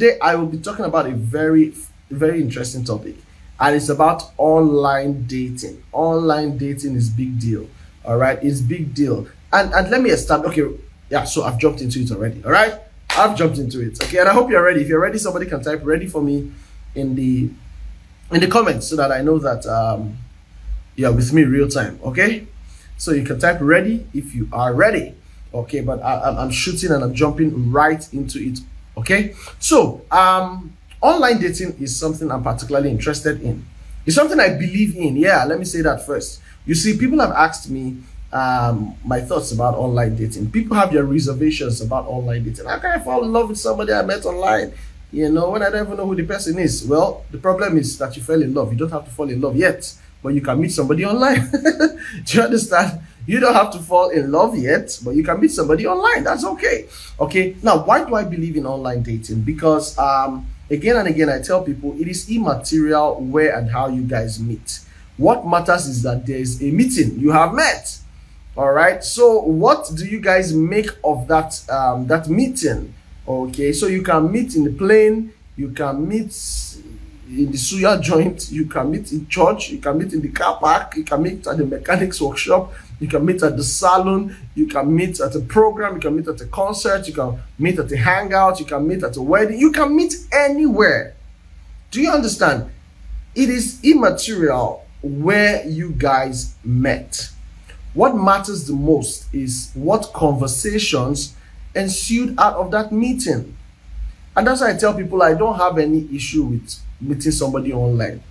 today I will be talking about a very interesting topic, and it's about online dating. Online dating is big deal. All right, it's big deal. And let me establish. Okay, yeah. So I've jumped into it already. All right, I've jumped into it. Okay, and I hope you're ready. If you're ready, somebody can type "ready" for me in the comments so that I know that you're with me real time. Okay, so you can type "ready" if you are ready. Okay, but I'm shooting and I'm jumping right into it. Okay, so online dating is something I'm particularly interested in. It's something I believe in. Yeah, let me say that first. You see, people have asked me my thoughts about online dating. People have their reservations about online dating. How can I fall in love with somebody I met online, you know, when I don't even know who the person is? Well, the problem is that you fell in love. You don't have to fall in love yet, but you can meet somebody online. Do you understand? You don't have to fall in love yet, but you can meet somebody online. That's okay. Okay, now why do I believe in online dating? Because again and again I tell people it is immaterial where and how you guys meet. What matters is that there is a meeting, you have met. All right, so what do you guys make of that that meeting? Okay, so you can meet in the plane, you can meet in the suya joint, you can meet in church, you can meet in the car park, you can meet at the mechanics workshop, you can meet at the salon, you can meet at a program, you can meet at a concert, you can meet at a hangout, you can meet at a wedding, you can meet anywhere. Do you understand? It is immaterial where you guys met. What matters the most is what conversations ensued out of that meeting. And that's why I tell people I don't have any issue with meeting somebody online,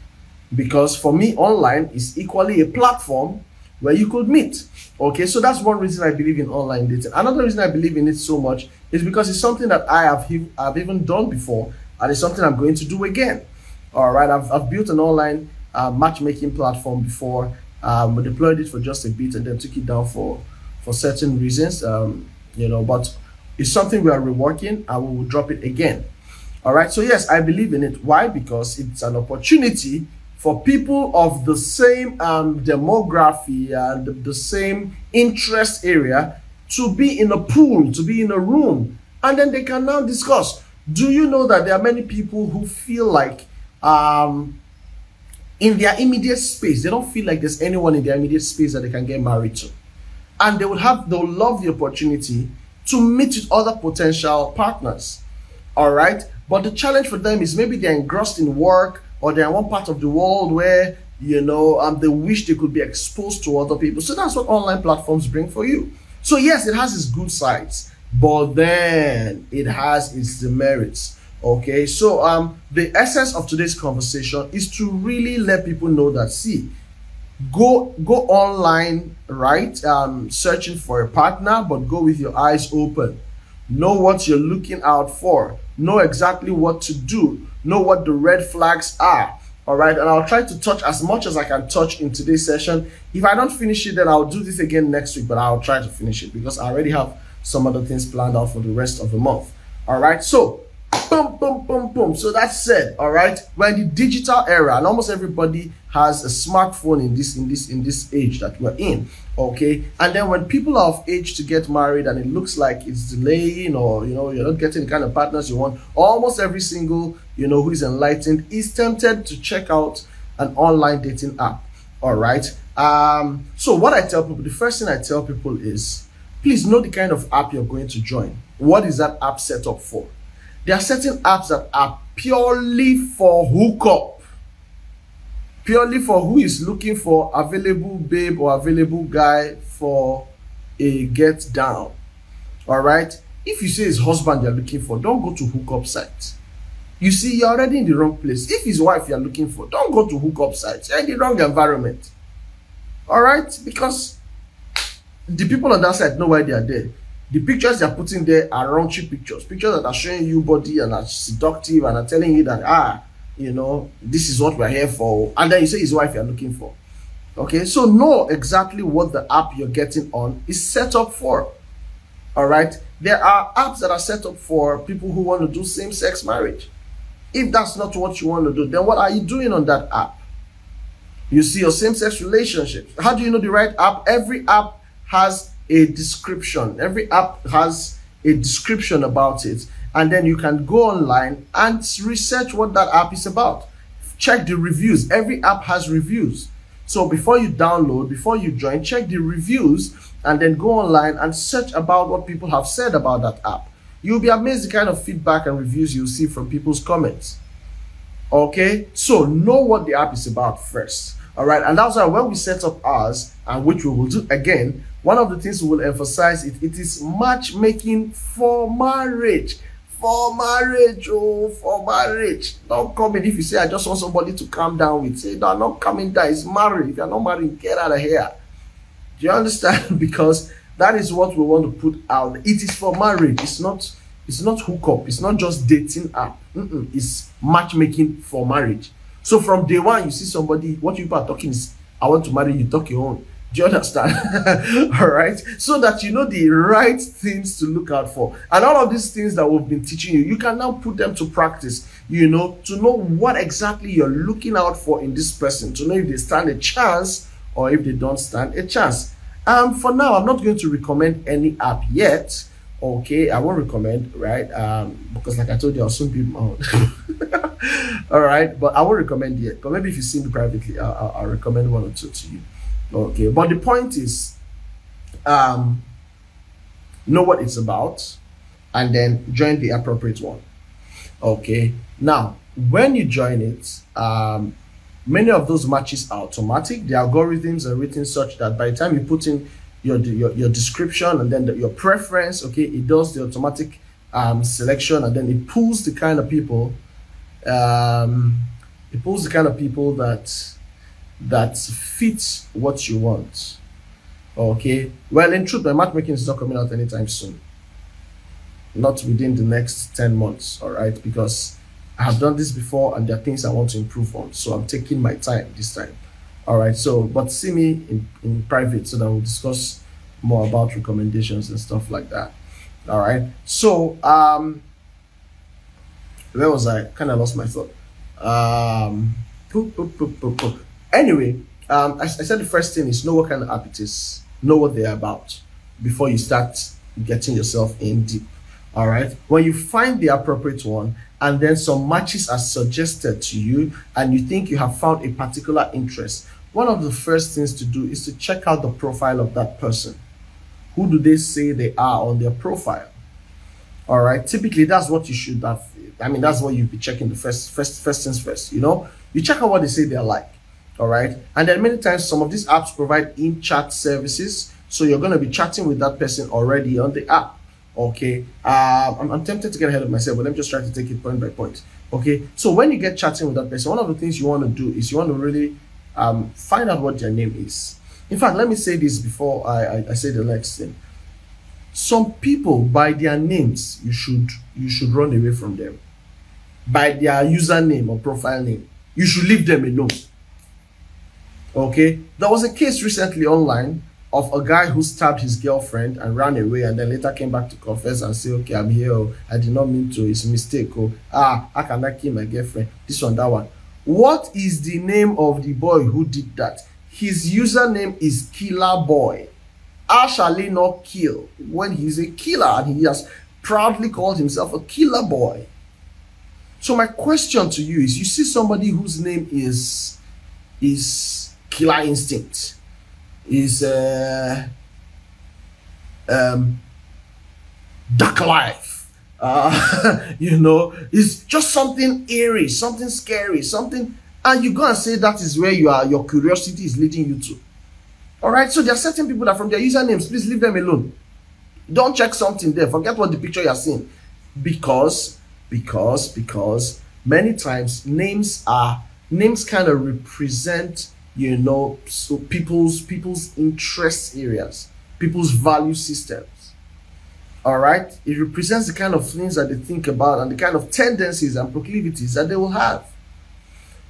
because for me online is equally a platform where you could meet. Okay, so that's one reason I believe in online dating. Another reason I believe in it so much is because it's something that I've even done before, and it's something I'm going to do again. All right, I've built an online matchmaking platform before. We deployed it for just a bit and then took it down for certain reasons, you know, but it's something we are reworking and we will drop it again. All right, so yes, I believe in it. Why? Because it's an opportunity for people of the same demography and the same interest area to be in a pool, to be in a room, and then they can now discuss. Do you know that there are many people who feel like in their immediate space, they don't feel like there's anyone in their immediate space that they can get married to, and they'll love the opportunity to meet with other potential partners. All right, but the challenge for them is maybe they're engrossed in work, or they're in one part of the world where, you know, they wish they could be exposed to other people. So that's what online platforms bring for you. So yes, it has its good sides, but then it has its demerits. Okay, so the essence of today's conversation is to really let people know that, see, go online, right, searching for a partner, but go with your eyes open. Know what you're looking out for. Know exactly what to do. Know what the red flags are. All right, and I'll try to touch as much as I can touch in today's session. If I don't finish it, then I'll do this again next week, but I'll try to finish it because I already have some other things planned out for the rest of the month. All right, so boom, boom, boom, boom. So that's said. All right, we're in the digital era, and almost everybody has a smartphone in this age that we're in. Okay, and then when people are of age to get married and it looks like it's delaying, or you know, you're not getting the kind of partners you want, almost every single, you know, who is enlightened is tempted to check out an online dating app. All right, so what I tell people, the first thing I tell people is, please know the kind of app you're going to join. What is that app set up for? There are certain apps that are purely for hookup. Purely for who is looking for available babe or available guy for a get down. All right, if you say it's husband you're looking for, don't go to hookup sites. You see, you're already in the wrong place. If his wife you're looking for, don't go to hookup sites. You're in the wrong environment. All right, because the people on that side know why they are there. The pictures they're putting there are raunchy pictures that are showing you body and are seductive and are telling you that, you know, this is what we're here for. And then you say his wife you're looking for. Okay, so know exactly what the app you're getting on is set up for. All right, there are apps that are set up for people who want to do same-sex marriage. If that's not what you want to do, then what are you doing on that app? You see, your same-sex relationships. How do you know the right app? Every app has a description. Every app has a description about it. and then you can go online and research what that app is about. Check the reviews. Every app has reviews. So before you download, before you join, check the reviews and then go online and search about what people have said about that app. You'll be amazed the kind of feedback and reviews you'll see from people's comments. Okay, so know what the app is about first. All right, and that's why when we set up ours, and which we will do again, one of the things we will emphasize it is matchmaking for marriage. For marriage, oh, for marriage. Don't come in if you say, I just want somebody to calm down with. Say, no, I'm not coming down. It's married. If you're not married, get out of here. Do you understand? Because that is what we want to put out. It is for marriage. It's not hookup. It's not just dating app. It's matchmaking for marriage. So from day one, you see somebody, what people are talking is, I want to marry you, talk your own. Do you understand? All right. So that you know the right things to look out for. And all of these things that we've been teaching you, you can now put them to practice, you know, to know what exactly you're looking out for in this person, to know if they stand a chance or if they don't stand a chance. For now, I'm not going to recommend any app yet. Okay, I won't recommend, right? Because like I told you, I'll soon be out. All right, but I won't recommend yet. But maybe if you see me privately, I'll recommend one or two to you. Okay, but the point is, know what it's about, and then join the appropriate one. Okay, now when you join it, many of those matches are automatic. The algorithms are written such that by the time you put in your description and then your preference, okay, it does the automatic selection, and then it pulls the kind of people that fits what you want. Okay, well, in truth, my matchmaking is not coming out anytime soon, not within the next 10 months. All right, because I have done this before and there are things I want to improve on, so I'm taking my time this time. All right, so but see me in private so that we'll discuss more about recommendations and stuff like that. All right, so where was I? Kind of lost my thought. Anyway, I said the first thing is know what kind of app it is, know what they're about before you start getting yourself in deep. All right, when you find the appropriate one and then some matches are suggested to you and you think you have found a particular interest, one of the first things to do is to check out the profile of that person. Who do they say they are on their profile? All right, typically that's what you should have. I mean, that's what you'll be checking the first things first. You know, you check out what they say they're like. All right, and then many times some of these apps provide in-chat services, so you're going to be chatting with that person already on the app. Okay, I'm tempted to get ahead of myself, but let me just try to take it point by point. Okay, so when you get chatting with that person, one of the things you want to do is you want to really find out what their name is. In fact, let me say this before I say the next thing. Some people, by their names, you should run away from them. By their username or profile name, you should leave them alone. Okay, there was a case recently online of a guy who stabbed his girlfriend and ran away, and then later came back to confess and say, okay, I'm here, oh, I did not mean to, it's a mistake, oh, how can I kill my girlfriend, this one, that one. What is the name of the boy who did that? His username is Killer Boy. How shall he not kill when he's a killer and he has proudly called himself a killer boy? So my question to you is, you see somebody whose name is Killer Instinct, is Dark Life, you know, it's just something eerie, something scary, something, and you go and say that is where your curiosity is leading you to. All right, so there are certain people that from their usernames, please leave them alone. Don't check something there, forget what the picture you're seeing, because many times names kind of represent, you know, so people's interest areas, people's value systems. All right, it represents the kind of things that they think about and the kind of tendencies and proclivities that they will have.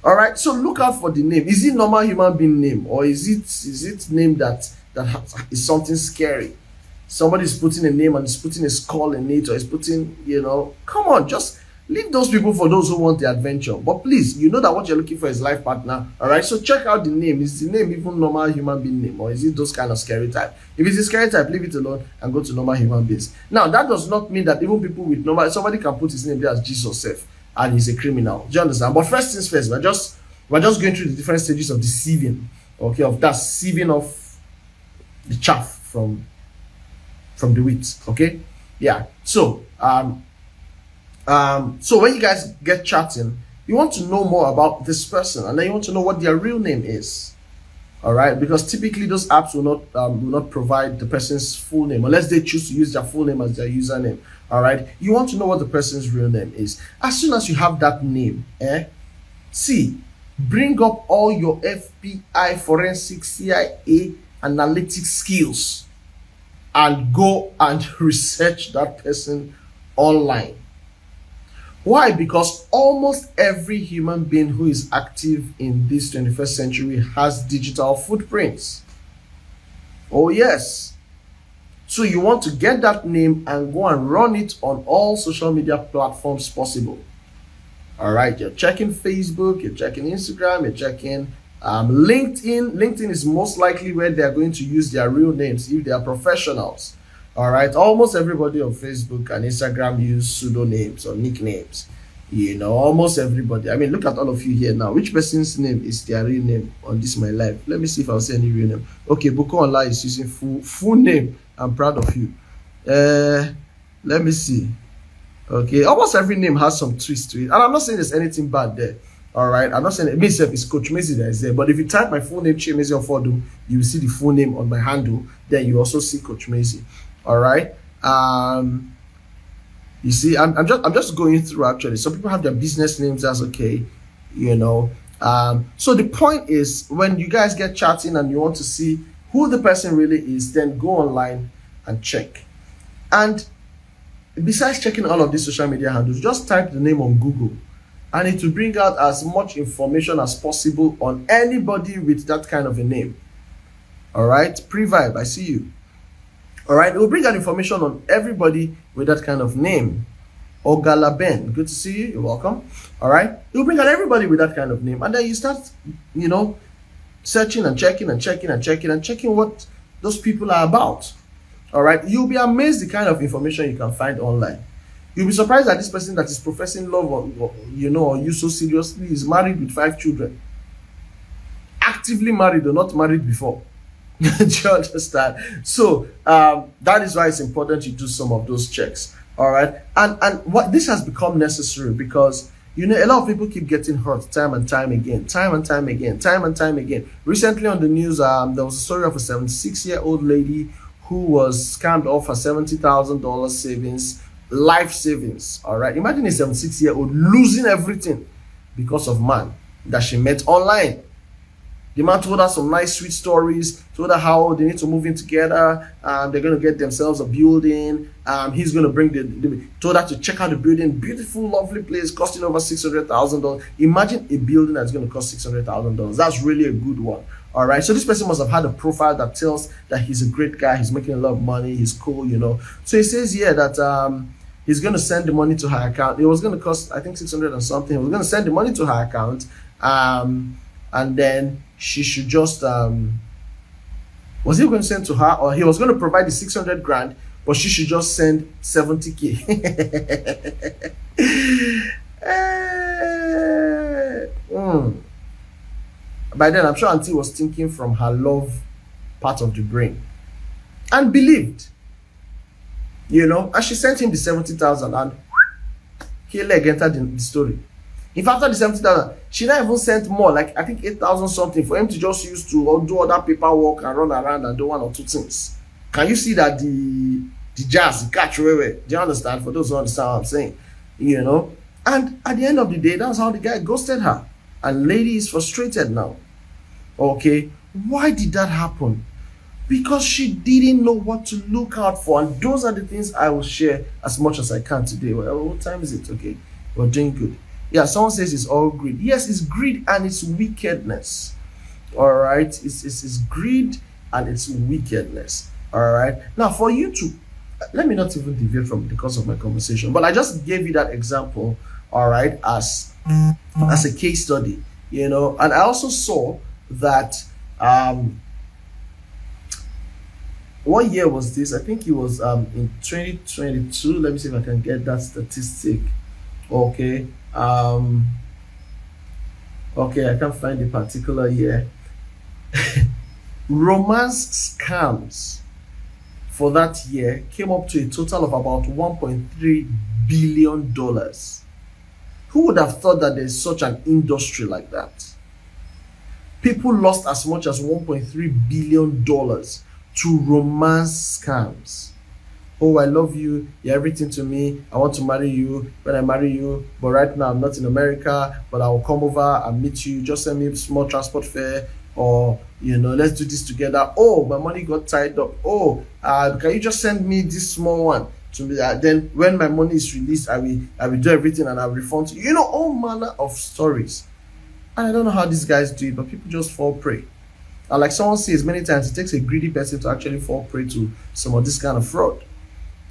All right, so look out for the name. Is it normal human being name, or is it name that is something scary? Somebody's putting a name and is putting a skull in it, or is putting, you know, come on, just Leave those people for those who want the adventure. But please, you know that what you're looking for is life partner. All right. So check out the name. Is the name even normal human being name, or is it those kind of scary type? If it's a scary type, leave it alone and go to normal human beings. Now that does not mean that even people with normal, somebody can put his name there as Jesus self and he's a criminal. Do you understand? But first things first, we're just going through the different stages of deceiving. Okay, of that sieving off the chaff from the wheat. Okay, yeah. So so when you guys get chatting, you want to know more about this person, and then you want to know what their real name is. All right, because typically those apps will not provide the person's full name unless they choose to use their full name as their username. All right, you want to know what the person's real name is. As soon as you have that name, bring up all your FBI, forensic, CIA, analytics skills and go and research that person online. Why? Because almost every human being who is active in this 21st century has digital footprints. Oh yes. So you want to get that name and go and run it on all social media platforms possible. All right, you're checking Facebook, you're checking Instagram, you're checking LinkedIn. LinkedIn is most likely where they're going to use their real names if they are professionals. All right, almost everybody on Facebook and Instagram use pseudonyms or nicknames. You know, almost everybody. I mean, look at all of you here now. Which person's name is their real name on this my life? Let me see if I'll see any real name. Okay, Boko Online is using full name. I'm proud of you. Let me see. Okay, almost every name has some twist to it, and I'm not saying there's anything bad there. All right, I'm not saying it myself is Coach Macy that is there, but if you type my full name Chimezie on Fordum, you will see the full name on my handle. Then you also see Coach Macy. All right. You see, I'm just going through actually. Some people have their business names. That's okay, you know. So the point is, when you guys get chatting and you want to see who the person really is, then go online and check. And besides checking all of these social media handles, just type the name on Google, and it will bring out as much information as possible on anybody with that kind of a name. All right, Pre-Vibe, I see you. All right, it will bring out information on everybody with that kind of name. Ogala Ben, good to see you. You're welcome. All right, it will bring out everybody with that kind of name, and then you start, you know, searching and checking and checking and checking and checking what those people are about. All right, you'll be amazed the kind of information you can find online. You'll be surprised that this person that is professing love, or you so seriously, is married with 5 children. Actively married or not married before. Do you understand? So that is why it's important you do some of those checks. All right, and what this has become necessary because a lot of people keep getting hurt time and time again. Recently on the news, there was a story of a 76-year-old lady who was scammed off her $70,000 savings, life savings. All right, imagine a 76-year-old losing everything because of man that she met online. The man told her some nice sweet stories, told her how they need to move in together, they're going to get themselves a building, he's going to bring told her to check out the building, beautiful, lovely place, costing over $600,000. Imagine a building that's going to cost $600,000. That's really a good one. All right, so this person must have had a profile that tells that he's a great guy, he's making a lot of money, he's cool, So he says here that he's going to send the money to her account. It was going to cost, I think, 600 and something. He was going to send the money to her account, and then she should just was he going to send to her, or he was going to provide the 600 grand, but she should just send 70K. By then, I'm sure Auntie was thinking from her love part of the brain and believed, and she sent him the 70,000, and he leg entered the story. If after the 70,000, she not even sent more, like I think 8,000 something, for him to just use to do other paperwork and run around and do 1 or 2 things. Can you see that the jazz, the catch away? Do you understand? For those who understand what I'm saying, And at the end of the day, that's how the guy ghosted her. And lady is frustrated now. Okay, why did that happen? Because she didn't know what to look out for. And those are the things I will share as much as I can today. Well, what time is it? Okay, we're doing good. Yeah, someone says it's all greed. Yes, it's greed and it's wickedness. All right, it's greed and it's wickedness. All right. Now, for you to, let me not even deviate from the course of my conversation, but I just gave you that example, all right, as a case study, you know. And I also saw that what year was this? I think it was in 2022. Let me see if I can get that statistic. Okay. Okay, I can't find the particular year. Romance scams for that year came up to a total of about $1.3 billion. Who would have thought that there's such an industry like that? People lost as much as $1.3 billion to romance scams. Oh, I love you, you're everything to me, I want to marry you when I marry you, but right now I'm not in America, but I will come over and meet you, just send me a small transport fare, or you know, let's do this together. Oh, my money got tied up. Oh, can you just send me this small one to me? Then when my money is released, I will do everything and I'll refund to you. You know, all manner of stories. And I don't know how these guys do it, but people just fall prey. And like someone says many times, it takes a greedy person to actually fall prey to some of this kind of fraud.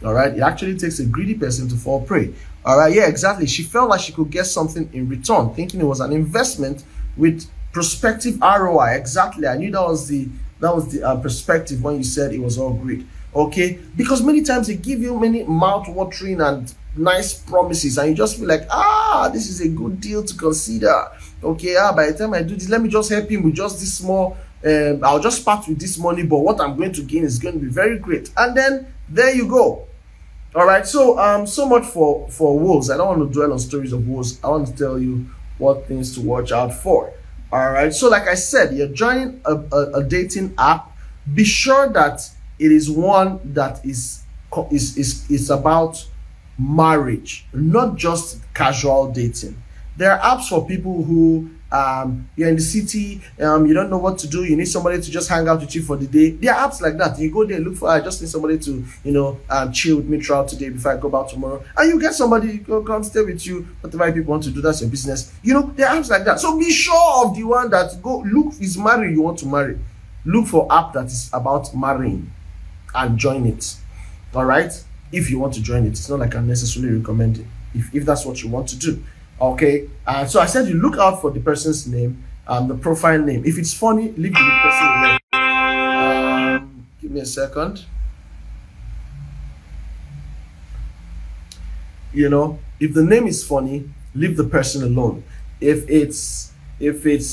All right, it actually takes a greedy person to fall prey. All right, yeah, exactly. She felt like she could get something in return, thinking it was an investment with prospective ROI. Exactly, I knew that was the perspective when you said it was all greed. Okay, because many times they give you many mouth-watering and nice promises, and you just feel like, this is a good deal to consider. Okay, by the time I do this, let me just help him with just this small. I'll just part with this money, but what I'm going to gain is going to be very great. And then there you go. All right, so so much for woes. I don't want to dwell on stories of woes. I want to tell you what things to watch out for. All right, so like I said, you're joining a dating app. Be sure that it is one that is about marriage, not just casual dating. There are apps for people who you're in the city, you don't know what to do, you need somebody to just hang out with you for the day. There are apps like that. You go there, look for, I just need somebody to, you know, chill with me throughout today before I go back tomorrow. And you get somebody, come stay with you, whatever people want to do, that's your business. You know, there are apps like that. So be sure of the one that is married, you want to marry. Look for app that is about marrying and join it. All right? If you want to join it, it's not like I necessarily recommend it. If that's what you want to do. Okay, so I said you look out for the person's name, the profile name. If it's funny, leave the person alone. Give me a second. You know, if the name is funny, leave the person alone. If it's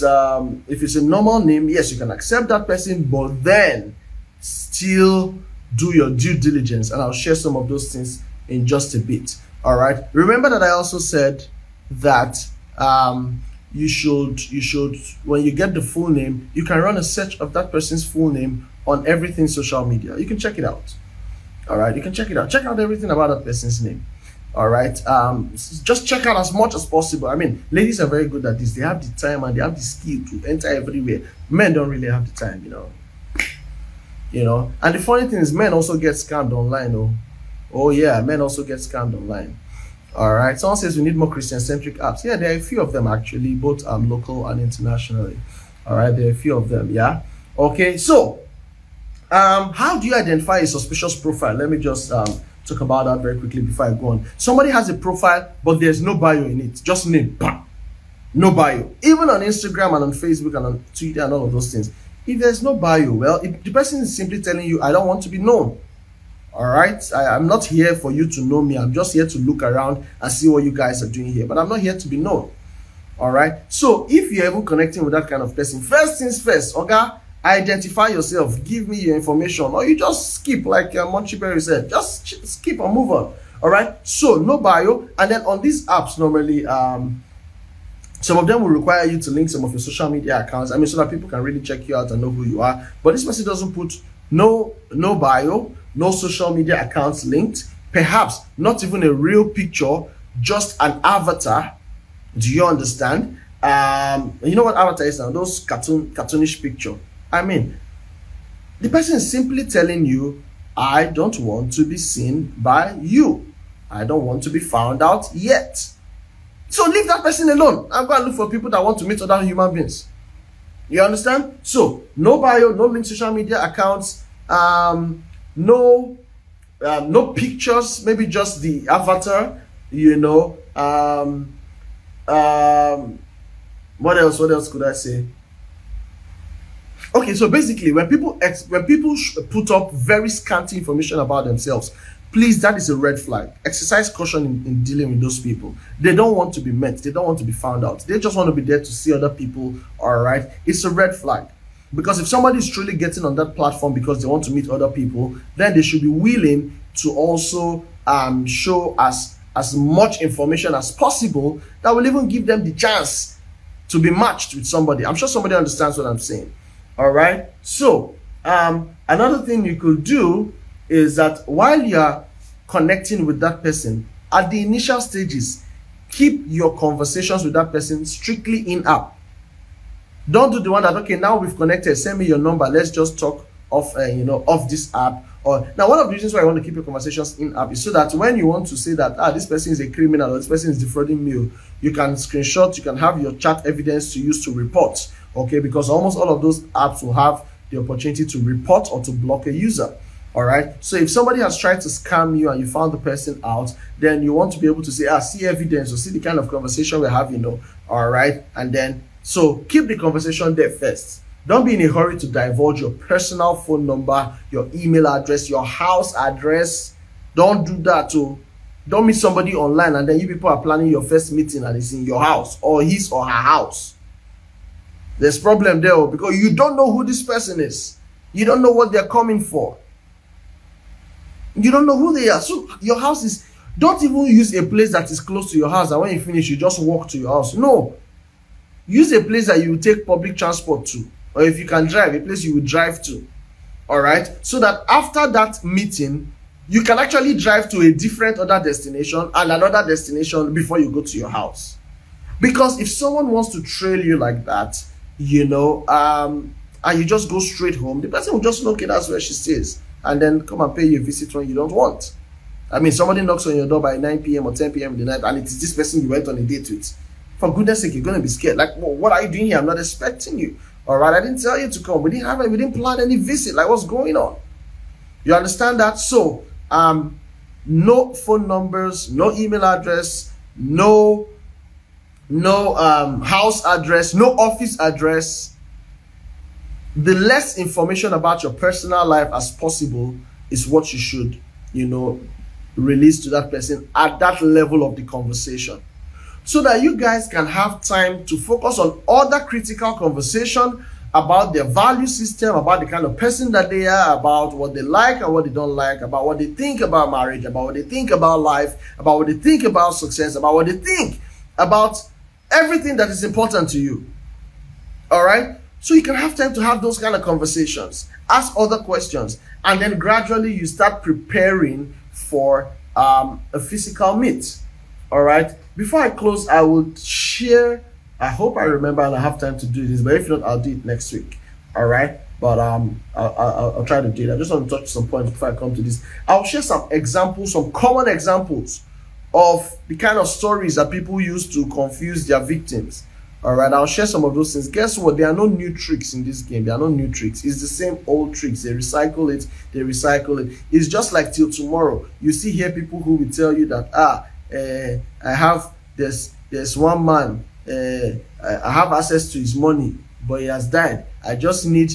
a normal name, yes, you can accept that person, but then still do your due diligence, and I'll share some of those things in just a bit. All right. Remember that I also said that you should when you get the full name, you can run a search of that person's full name on everything social media. You can check it out. All right, you can check it out. Check out everything about that person's name. All right, just check out as much as possible. I mean, ladies are very good at this. They have the time and they have the skill to enter everywhere. Men don't really have the time, you know. And the funny thing is, men also get scammed online. Oh yeah, men also get scammed online. All right, someone says we need more Christian-centric apps. Yeah, there are a few of them actually, both local and internationally. All right, there are a few of them. Yeah. Okay, so how do you identify a suspicious profile? Let me just talk about that very quickly before I go on. Somebody has a profile, but there's no bio in it. Just name, bam, no bio. Even on Instagram and on Facebook and on Twitter and all of those things. If there's no bio, well, the person is simply telling you, I don't want to be known. All right, I'm not here for you to know me. I'm just here to look around and see what you guys are doing here, but I'm not here to be known. All right, so if you're even connecting with that kind of person, first things first, okay, identify yourself, give me your information, or you just skip, like Monchi Berry said, just skip and move on. All right, so no bio. And then on these apps, normally some of them will require you to link some of your social media accounts, I mean, so that people can really check you out and know who you are. But this person doesn't put no bio, no social media accounts linked, perhaps not even a real picture, just an avatar. Do you understand? You know what avatar is now? Those cartoonish picture. I mean, the person is simply telling you, I don't want to be seen by you. I don't want to be found out yet. So leave that person alone. I'm going to look for people that want to meet other human beings. You understand? So no bio, no link social media accounts, no pictures, maybe just the avatar, you know, What else could I say? Okay, so basically, when people put up very scanty information about themselves, please, that is a red flag. Exercise caution in dealing with those people. They don't want to be met. They don't want to be found out. They just want to be there to see other people. All right, it's a red flag. Because if somebody is truly getting on that platform because they want to meet other people, then they should be willing to also show as much information as possible that will even give them the chance to be matched with somebody. I'm sure somebody understands what I'm saying. All right. So another thing you could do is that while you're connecting with that person, at the initial stages, keep your conversations with that person strictly in-app. Don't do the one that, okay, now we've connected, send me your number, let's just talk off off this app. Or now, one of the reasons why I want to keep your conversations in-app is so that when you want to say that this person is a criminal or this person is defrauding me, you can screenshot, you can have your chat evidence to use to report. Okay, because almost all of those apps will have the opportunity to report or to block a user. All right, so if somebody has tried to scam you and you found the person out, then you want to be able to say, see evidence or see the kind of conversation we're having. All right, and then so keep the conversation there first. Don't be in a hurry to divulge your personal phone number, your email address, your house address. Don't do that. Don't meet somebody online and then you people are planning your first meeting and it's in your house or his or her house. There's problem there because you don't know who this person is. You don't know what they're coming for. You don't know who they are. So your house is, don't even use a place that is close to your house and when you finish, you just walk to your house. No. Use a place that you will take public transport to. Or if you can drive, a place you will drive to. All right? So that after that meeting, you can actually drive to a different other destination and another destination before you go to your house. Because if someone wants to trail you like that, and you just go straight home, the person will just know, okay, that's where she stays. And then come and pay you a visit when you don't want. I mean, somebody knocks on your door by 9 p.m. or 10 p.m. in the night and it is this person you went on a date with. For goodness sake, you're going to be scared. Like, well, what are you doing here? I'm not expecting you. All right, I didn't tell you to come. We didn't plan any visit. Like, what's going on? You understand that? So, no phone numbers, no email address, no house address, no office address. The less information about your personal life as possible is what you should, release to that person at that level of the conversation, so that you guys can have time to focus on other critical conversation about their value system, about the kind of person that they are, about what they like and what they don't like, about what they think about marriage, about what they think about life, about what they think about success, about what they think about everything that is important to you. All right? So you can have time to have those kind of conversations, ask other questions, and then gradually you start preparing for a physical meet. All right? Before I close, I will share, I hope I remember and I have time to do this, but if not, I'll do it next week. All right? But I'll try to do it. I just want to touch some points before I come to this. I'll share some examples, some common examples of the kind of stories that people use to confuse their victims. All right, I'll share some of those things. Guess what? There are no new tricks in this game. There are no new tricks. It's the same old tricks. They recycle it. They recycle it. It's just like till tomorrow. You see here people who will tell you that, I have there's one man, I have access to his money, but he has died. I just need,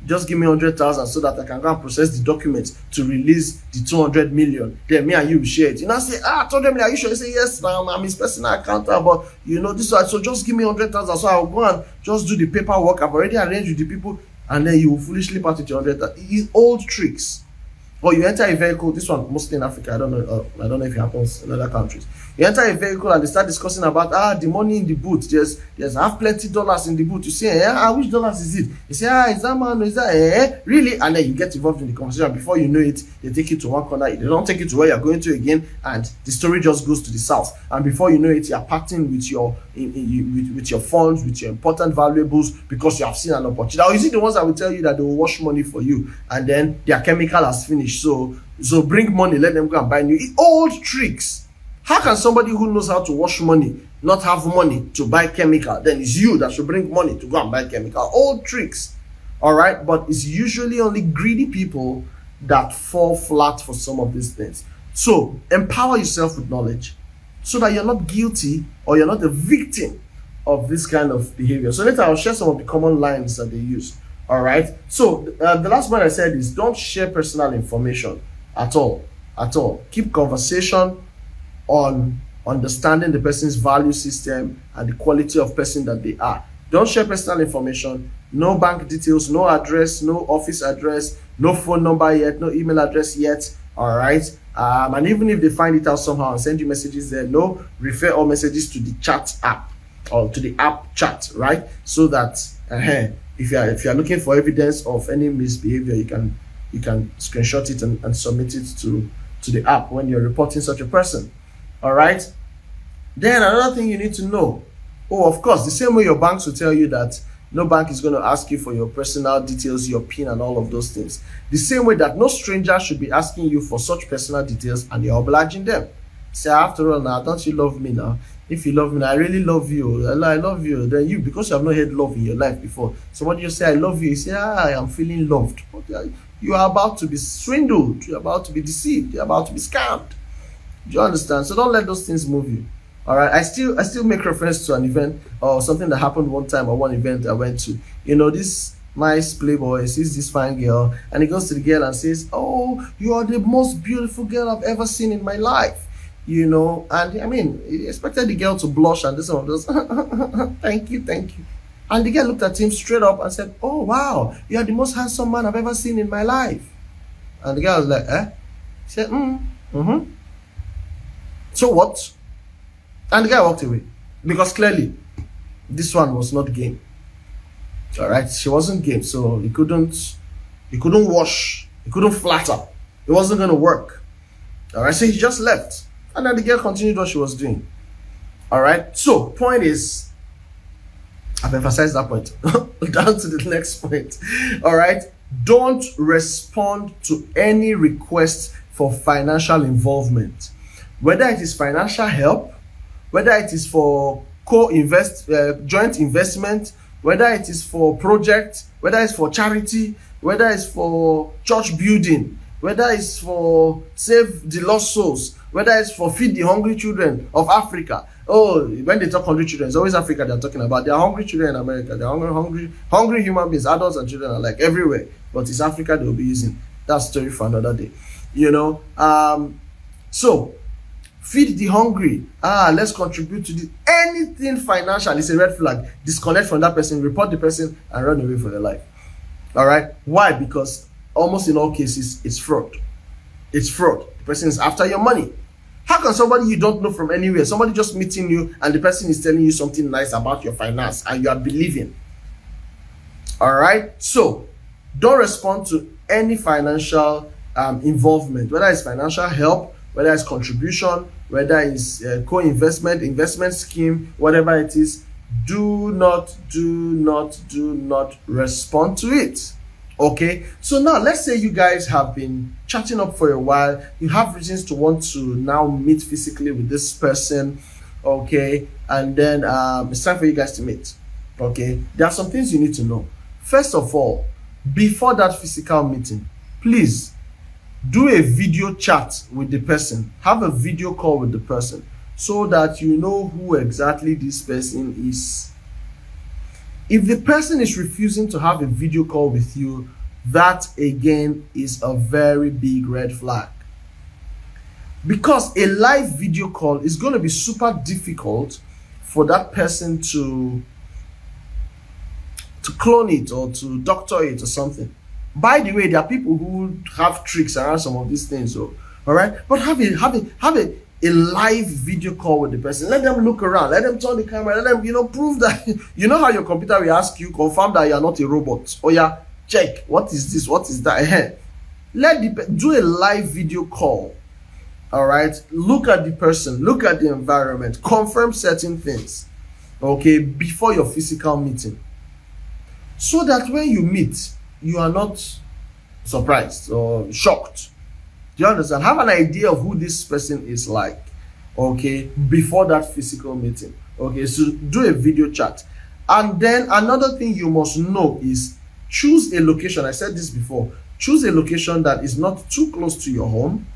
just give me 100,000 so that I can go and process the documents to release the 200 million. Then me and you will share it. I say, 200 million, are you sure? You say, yes, I'm his personal accountant, but this one, so just give me 100,000. So I'll go and just do the paperwork. I've already arranged with the people, and then you will foolishly part with your 100,000. It's old tricks. Or you enter a vehicle, this one mostly in Africa, I don't know if it happens in other countries. You enter a vehicle and they start discussing about the money in the boot. There's have plenty dollars in the boot. You say, which dollars is it? You say, is that man, is that really? And then you get involved in the conversation. Before you know it, they take you to one corner, they don't take you to where you're going to again, and the story just goes to the south. And before you know it, you're parting with your with your funds, with your important valuables, because you have seen an opportunity. Now you see the ones that will tell you that they will wash money for you, and then their chemical has finished. So bring money, let them go and buy new. It's old tricks. How can somebody who knows how to wash money not have money to buy chemical? Then it's you that should bring money to go and buy chemical. Old tricks. All right. But it's usually only greedy people that fall flat for some of these things. So empower yourself with knowledge. so that you're not guilty or you're not a victim of this kind of behavior. So later I'll share some of the common lines that they use. All right. So the last one I said is don't share personal information at all. At all. Keep conversation on understanding the person's value system and the quality of person that they are. Don't share personal information. No bank details, no address, no office address, no phone number yet, no email address yet. All right. And even if they find it out somehow and send you messages there, no, refer all messages to the chat app or to the app chat, right? So that if you are looking for evidence of any misbehavior, you can screenshot it and submit it to the app when you're reporting such a person. All right. Then another thing you need to know. Oh, of course, the same way your banks will tell you that no bank is going to ask you for your personal details, your PIN, and all of those things. The same way that no stranger should be asking you for such personal details and you're obliging them. Say, after all, now, don't you love me now? If you love me, I really love you. I love you. Then you, because you have not had love in your life before, somebody just say, I love you. You say, I am feeling loved. You are about to be swindled. You're about to be deceived. You're about to be scammed. Do you understand? So don't let those things move you. All right. I still make reference to an event or something that happened one time or one event I went to. You know, this nice playboy sees this fine girl and he goes to the girl and says, oh, you are the most beautiful girl I've ever seen in my life. You know, and I mean, he expected the girl to blush and this one does. Thank you. And the girl looked at him straight up and said, oh, wow, you are the most handsome man I've ever seen in my life. And the girl was like, eh? He said, so what? And the guy walked away because clearly this one was not game. All right, she wasn't game, so he couldn't wash, he couldn't flatter. It wasn't going to work. All right, so he just left. And then the girl continued what she was doing. All right. So point is, I've emphasized that point. Down to the next point. All right. Don't respond to any request for financial involvement, whether it is financial help, whether it is for joint investment, whether it is for project, whether it's for charity, whether it's for church building, whether it's for save the lost souls, whether it's for feed the hungry children of Africa. Oh, when they talk hungry children, it's always Africa they're talking about. There are hungry children in America. There are hungry human beings, adults and children are like everywhere. But it's Africa they'll be using. That's a story for another day. You know, so feed the hungry. Let's contribute to this. Anything financial is a red flag. Disconnect from that person, report the person, and run away for their life. All right. Why? Because almost in all cases, it's fraud. It's fraud. The person is after your money. How can somebody you don't know from anywhere, somebody just meeting you and the person is telling you something nice about your finance and you are believing? All right. So don't respond to any financial involvement, whether it's financial help, whether it's contribution, whether it's co-investment, investment scheme, whatever it is. Do not respond to it. Okay, so now let's say you guys have been chatting up for a while. You have reasons to want to now meet physically with this person. Okay, and then it's time for you guys to meet. Okay, there are some things you need to know. First of all, before that physical meeting, please do a video chat with the person. Have a video call with the person so that you know who exactly this person is. If the person is refusing to have a video call with you, that again is a very big red flag. Because a live video call is going to be super difficult for that person to clone it or to doctor it or something. By the way, there are people who have tricks around some of these things. So, all right, but have a live video call with the person. Let them look around. Let them turn the camera. Let them, prove that. You know how your computer will ask you, confirm that you are not a robot. Oh yeah, check. What is this? What is that? Do a live video call. All right. Look at the person. Look at the environment. Confirm certain things. Okay, before your physical meeting, so that when you meet, you are not surprised or shocked. Do you understand? Have an idea of who this person is like, okay, before that physical meeting. Okay, so do a video chat. And then another thing you must know is choose a location. I said this before. Choose a location that is not too close to your home,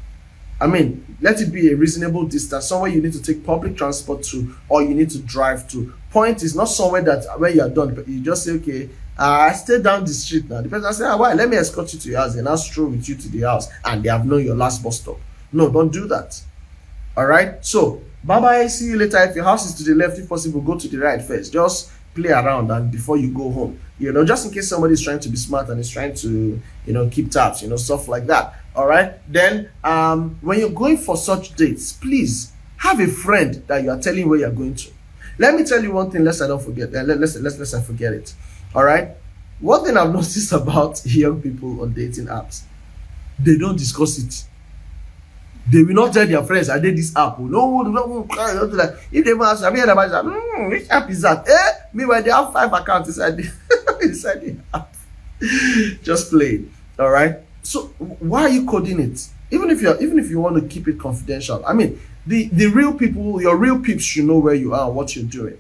I mean, let it be a reasonable distance, somewhere you need to take public transport to, or you need to drive to. Point is not somewhere that when you are done, but you just say, okay, I stay down the street now. The person say, why? Let me escort you to your house and I'll stroll with you to the house, and they have known your last bus stop. No, don't do that. All right. So, bye bye. See you later. If your house is to the left, if possible, go to the right first. Just play around and before you go home, just in case somebody is trying to be smart and is trying to, keep tabs, stuff like that. All right. Then, when you're going for such dates, please have a friend that you are telling where you're going to. Let me tell you one thing, lest I don't forget. Let's I forget it. All right. One thing I've noticed about young people on dating apps, they don't discuss it. They will not tell their friends, I did this app. No, like, if they ask, have you heard about that? Which app is that? Meanwhile, they have 5 accounts inside the app. Just play it. All right. So why are you coding it? Even if you want to keep it confidential. I mean, the real people, your real peeps should know where you are and what you're doing.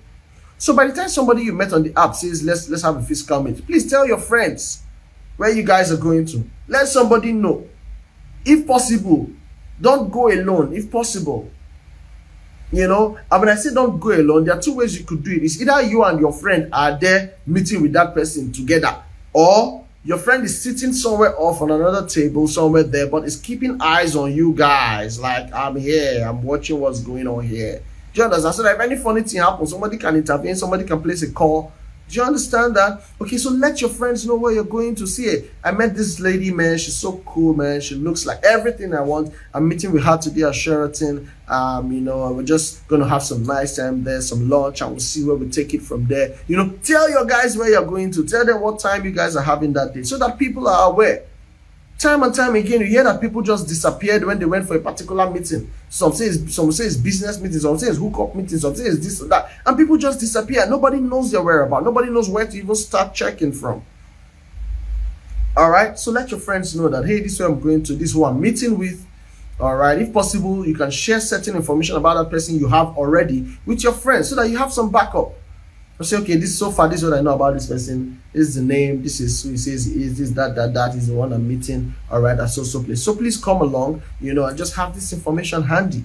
So by the time somebody you met on the app says, let's have a physical meet, please tell your friends where you guys are going to. Let somebody know. If possible, don't go alone, if possible. And when I say don't go alone, there are 2 ways you could do it. It's either you and your friend are there meeting with that person together, or your friend is sitting somewhere off on another table somewhere there, but is keeping eyes on you guys. Like, I'm here, I'm watching what's going on here. Do you understand? So that if any funny thing happens, somebody can intervene, somebody can place a call. Do you understand that? Okay, so let your friends know where you're going to see it. I met this lady, man. She's so cool, man. She looks like everything I want. I'm meeting with her today at Sheraton. We're just going to have some nice time there, some lunch, and we'll see where we take it from there. Tell your guys where you're going to. Tell them what time you guys are having that day so that people are aware. Time and time again, you hear that people just disappeared when they went for a particular meeting. Some say it's business meetings, some say it's hookup meetings, some say it's this or that. And people just disappear. Nobody knows their whereabouts. Nobody knows where to even start checking from. All right? So let your friends know that, hey, this is where I'm going to, this is who I'm meeting with. All right? If possible, you can share certain information about that person you have already with your friends so that you have some backup. I say, okay, this is what I know about this person. This is the name. This is who he says he is. This, that is the one I'm meeting. All right, at so place. So please come along, and just have this information handy.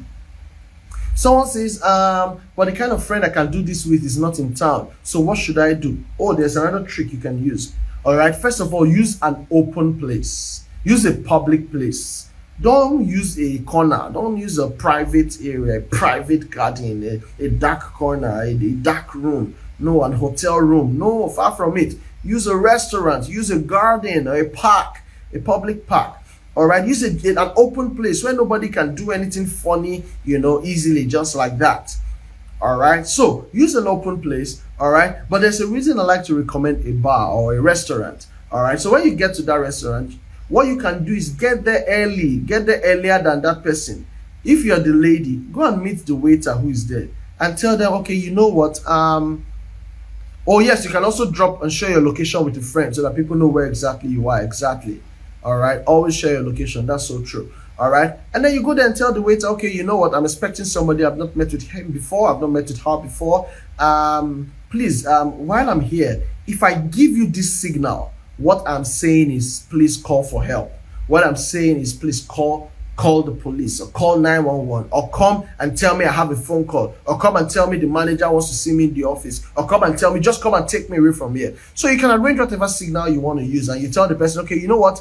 Someone says, but the kind of friend I can do this with is not in town. So what should I do? Oh, there's another trick you can use. All right, first of all, use an open place. Use a public place. Don't use a corner. Don't use a private area, a private garden, a dark corner, a dark room. No, an hotel room. No, far from it. Use a restaurant. Use a garden or a park, a public park. All right. Use an open place where nobody can do anything funny, easily, just like that. All right. So use an open place. All right. But there's a reason I like to recommend a bar or a restaurant. All right. So when you get to that restaurant, what you can do is get there early. Get there earlier than that person. If you're the lady, go and meet the waiter who is there and tell them, okay, you know what? Oh yes, you can also drop and share your location with a friend so that people know where exactly you are. Exactly. All right. Always share your location. That's so true. All right. And then you go there and tell the waiter, okay, you know what? I'm expecting somebody. I've not met with him before. I've not met with her before. Please, while I'm here, if I give you this signal, what I'm saying is please call for help. What I'm saying is please call the police or call 911 or come and tell me I have a phone call or come and tell me the manager wants to see me in the office or come and tell me just come and take me away from here. So you can arrange whatever signal you want to use and you tell the person, okay, you know what,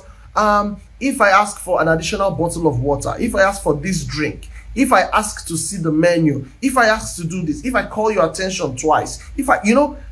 if I ask for an additional bottle of water, if I ask for this drink, if I ask to see the menu, if I ask to do this, if I call your attention twice, if I,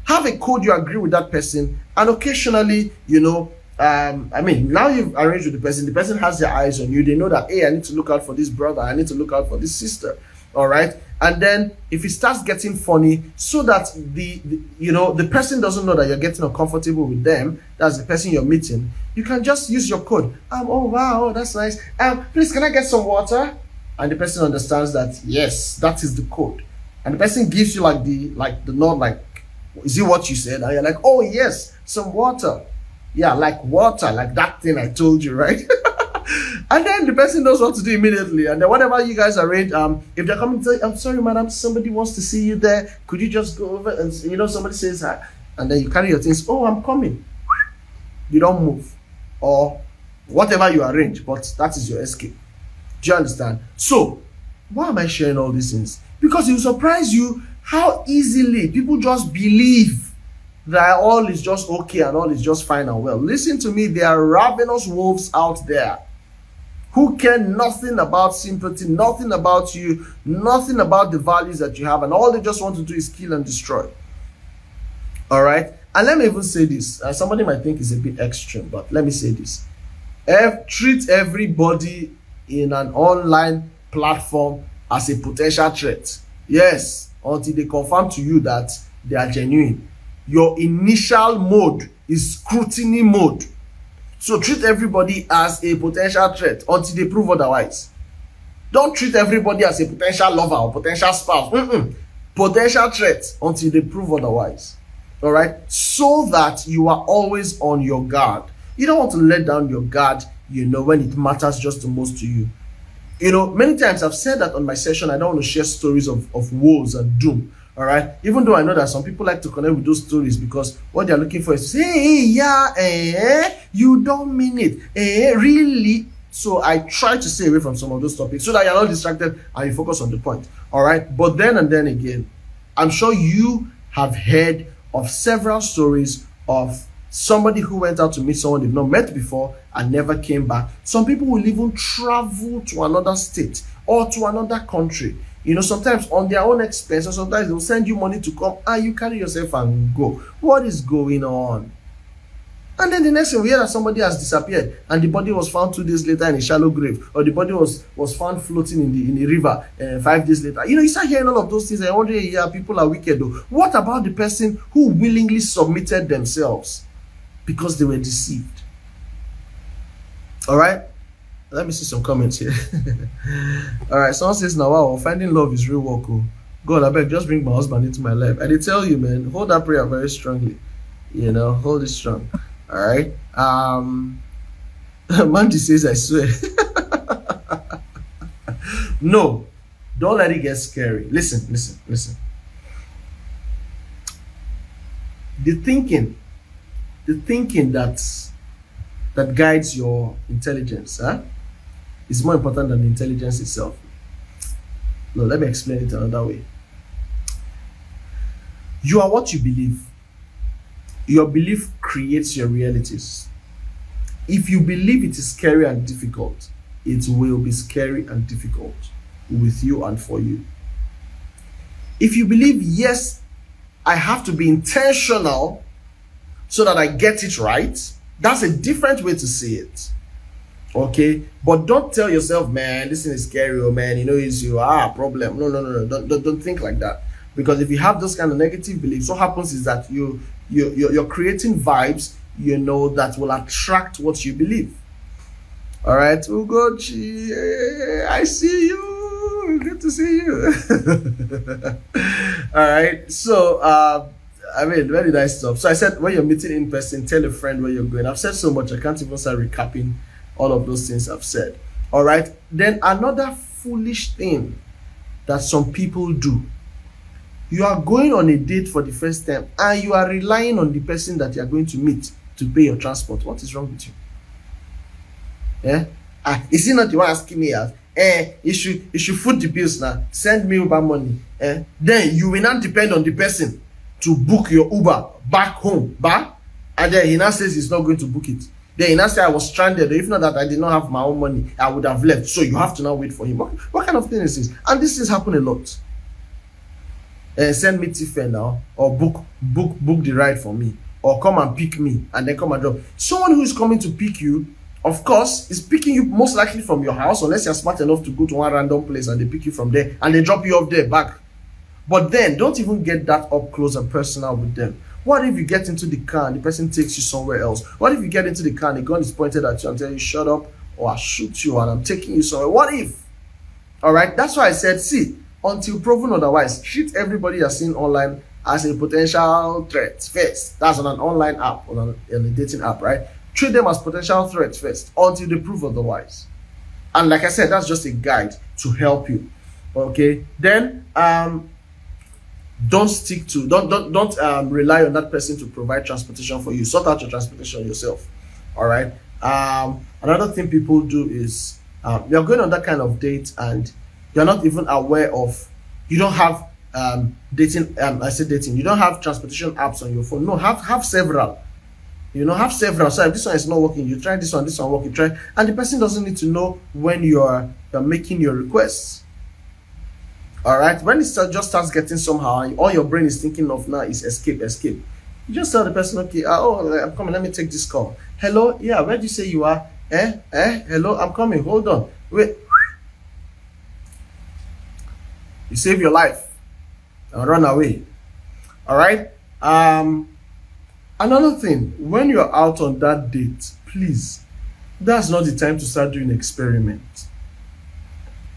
have a code you agree with that person, and occasionally, now you've arranged with the person has their eyes on you. They know that, hey, I need to look out for this brother, I need to look out for this sister. All right. And then if it starts getting funny, so that the person doesn't know that you're getting uncomfortable with them, that's the person you're meeting, you can just use your code. Oh wow, that's nice. Please, can I get some water? And the person understands that yes, that is the code. And the person gives you like the nod, like, is it what you said? And you're like, oh yes, some water. Yeah, like water, like that thing I told you, right? And then the person knows what to do immediately. And then whatever you guys arrange, if they're coming to say, I'm sorry, madam, somebody wants to see you there. Could you just go over and, somebody says, and then you carry your things. Oh, I'm coming. You don't move. Or whatever you arrange, but that is your escape. Do you understand? So why am I sharing all these things? Because it will surprise you how easily people just believe that all is just okay and all is just fine and well. Listen to me, there are ravenous wolves out there who care nothing about sympathy, nothing about you, nothing about the values that you have, and all they just want to do is kill and destroy. All right? And let me even say this. Somebody might think it's a bit extreme, but let me say this. Treat everybody in an online platform as a potential threat. Yes, until they confirm to you that they are genuine. Your initial mode is scrutiny mode. So treat everybody as a potential threat until they prove otherwise. Don't treat everybody as a potential lover or potential spouse. Potential threat until they prove otherwise. All right? So that you are always on your guard. You don't want to let down your guard, when it matters just the most to you. Many times I've said that on my session, I don't want to share stories of woes and doom. All right, even though I know that some people like to connect with those stories because what they're looking for is, hey, yeah, you don't mean it, really. So I try to stay away from some of those topics so that you're not distracted and you focus on the point. All right, but then and then again, I'm sure you have heard of several stories of somebody who went out to meet someone they've not met before and never came back. Some people will even travel to another state or to another country. Sometimes on their own expense, or sometimes they'll send you money to come and you carry yourself and go. What is going on? And then the next thing we hear that somebody has disappeared and the body was found 2 days later in a shallow grave, or the body was found floating in the river 5 days later. You start hearing all of those things and you're wondering, yeah, people are wicked though. What about the person who willingly submitted themselves because they were deceived? All right? Let me see some comments here. All right, someone says, now, wow, finding love is real work. Oh. God, I beg, just bring my husband into my life. I did tell you, man, hold that prayer very strongly. Hold it strong. All right. Mandy says, I swear. No, don't let it get scary. Listen. The thinking that guides your intelligence, is more important than the intelligence itself. No, let me explain it another way. You are what you believe. Your belief creates your realities. If you believe it is scary and difficult, it will be scary and difficult with you and for you. If you believe, yes, I have to be intentional so that I get it right, that's a different way to see it. Okay, but don't tell yourself, man, this thing is scary, or man, it's your problem. No. Don't think like that. Because if you have those kind of negative beliefs, what happens is that you're creating vibes, that will attract what you believe. All right, Ugochi, I see you. Good to see you. All right, so where did I stop? So I said, when you're meeting in person, tell a friend where you're going. I've said so much, I can't even start recapping all of those things I've said. All right. Then another foolish thing that some people do. You are going on a date for the first time and you are relying on the person that you are going to meet to pay your transport. What is wrong with you? Is it not you are asking me as, you should foot the bills now, send me Uber money. Then you will not depend on the person to book your Uber back home. And then he now says he's not going to book it. Then he now says I was stranded. If not that I did not have my own money, I would have left. So you have to now wait for him. What kind of thing is this? And this things happen a lot. Send me tiffin now, or book the ride for me, or come and pick me and then come and drop. Someone who is coming to pick you, of course, is picking you most likely from your house, unless you're smart enough to go to one random place and they pick you from there and they drop you off there back. But then don't even get that up close and personal with them. What if you get into the car and the person takes you somewhere else? What if you get into the car and the gun is pointed at you and tell you, shut up, or I'll shoot you and I'm taking you somewhere? What if? All right, that's why I said, see, until proven otherwise, treat everybody you're seeing online as a potential threat first. That's on an online app, on a dating app, right? Treat them as potential threats first until they prove otherwise. And like I said, that's just a guide to help you. Okay, then don't rely on that person to provide transportation for you. Sort out your transportation yourself. All right. Another thing people do is You're going on that kind of date and you're not even aware of, you don't have dating, I said dating, you don't have transportation apps on your phone. No, have several. Have several. So if this one is not working, you try this one working, try, and the person doesn't need to know when you're making your requests. All right, when it just starts getting somehow, and all your brain is thinking of now is escape. You just tell the person, okay, I'm coming, let me take this call. Hello, yeah, where do you say you are? Hello, I'm coming, hold on, wait. You save your life and run away. All right. Another thing, when you're out on that date, please, that's not the time to start doing experiments.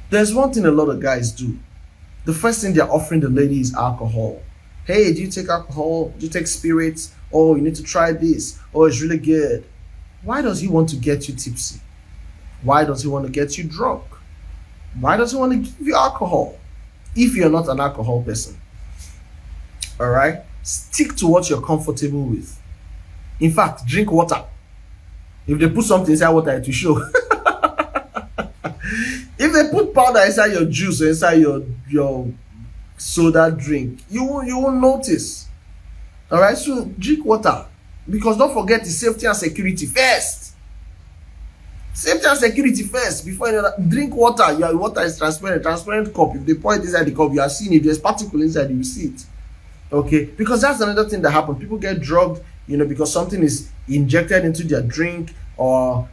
There's one thing a lot of guys do. The first thing they're offering the lady is alcohol. Hey, do you take alcohol? Do you take spirits? Oh, you need to try this. Oh, it's really good. Why does he want to get you tipsy? Why does he want to get you drunk? Why does he want to give you alcohol if you're not an alcohol person? All right? Stick to what you're comfortable with. In fact, drink water. If they put something inside water, it will show. If they put powder inside your juice or inside your soda drink, you won't notice. All right, so drink water, because don't forget the safety and security first. Safety and security first before you know that. Drink water. Your water is transparent cup. If they pour it inside the cup, you are seeing if there's particle inside, you will see it. Okay, because that's another thing that happens. People get drugged, because something is injected into their drink, or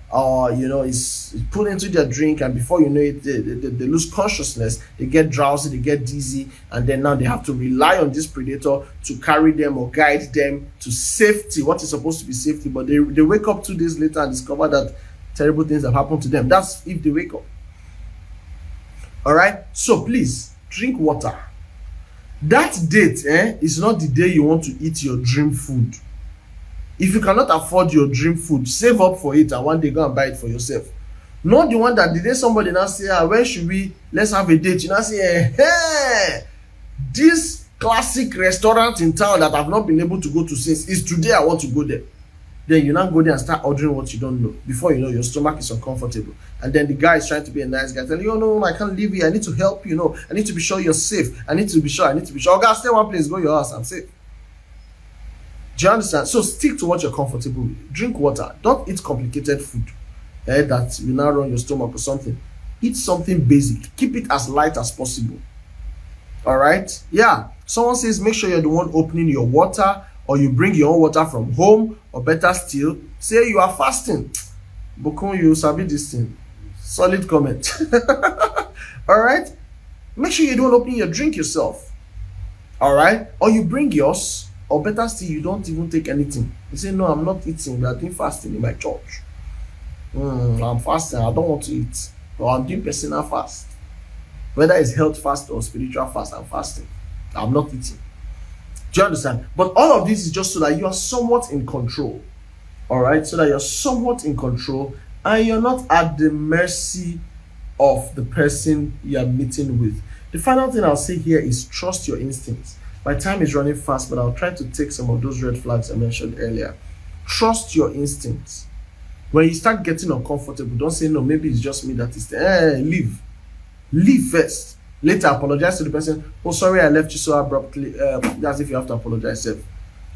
is put into their drink, and before you know it, they lose consciousness, they get drowsy, they get dizzy, and then now they have to rely on this predator to carry them or guide them to safety, what is supposed to be safety, but they wake up 2 days later and discover that terrible things have happened to them. That's if they wake up. All right, so please drink water. That date is not the day you want to eat your dream food. If you cannot afford your dream food, save up for it and one day go and buy it for yourself. Not the one that the day somebody now say, where should we, let's have a date. You now say, hey, this classic restaurant in town that I've not been able to go to since, is today I want to go there. Then you now go there and start ordering what you don't know. Before you know, your stomach is uncomfortable. And then the guy is trying to be a nice guy, telling you, oh no, I can't leave here. I need to help you. I need to be sure you're safe. I need to be sure. Oh, guys, stay one place, go your house, I'm safe. Do you understand? So stick to what you're comfortable with. Drink water. Don't eat complicated food that will now run your stomach or something. Eat something basic. Keep it as light as possible. All right? Yeah. Someone says make sure you're the one opening your water, or you bring your own water from home, or better still, say you are fasting. Bokun, you sabi this thing. Solid comment. All right? Make sure you don't open your drink yourself. All right? Or you bring yours, or better still, you don't even take anything. You say, no, I'm not eating. We are doing fasting in my church. I'm fasting. I don't want to eat. Or I'm doing personal fast. Whether it's health fast or spiritual fast, I'm fasting. I'm not eating. Do you understand? But all of this is just so that you are somewhat in control. All right? So that you're somewhat in control and you're not at the mercy of the person you are meeting with. The final thing I'll say here is trust your instincts. My time is running fast, but I'll try to take some of those red flags I mentioned earlier. Trust your instincts. When you start getting uncomfortable, don't say, no, maybe it's just me that is there. Leave. Leave first. Later, apologize to the person. Oh, sorry, I left you so abruptly. That's if you have to apologize. Do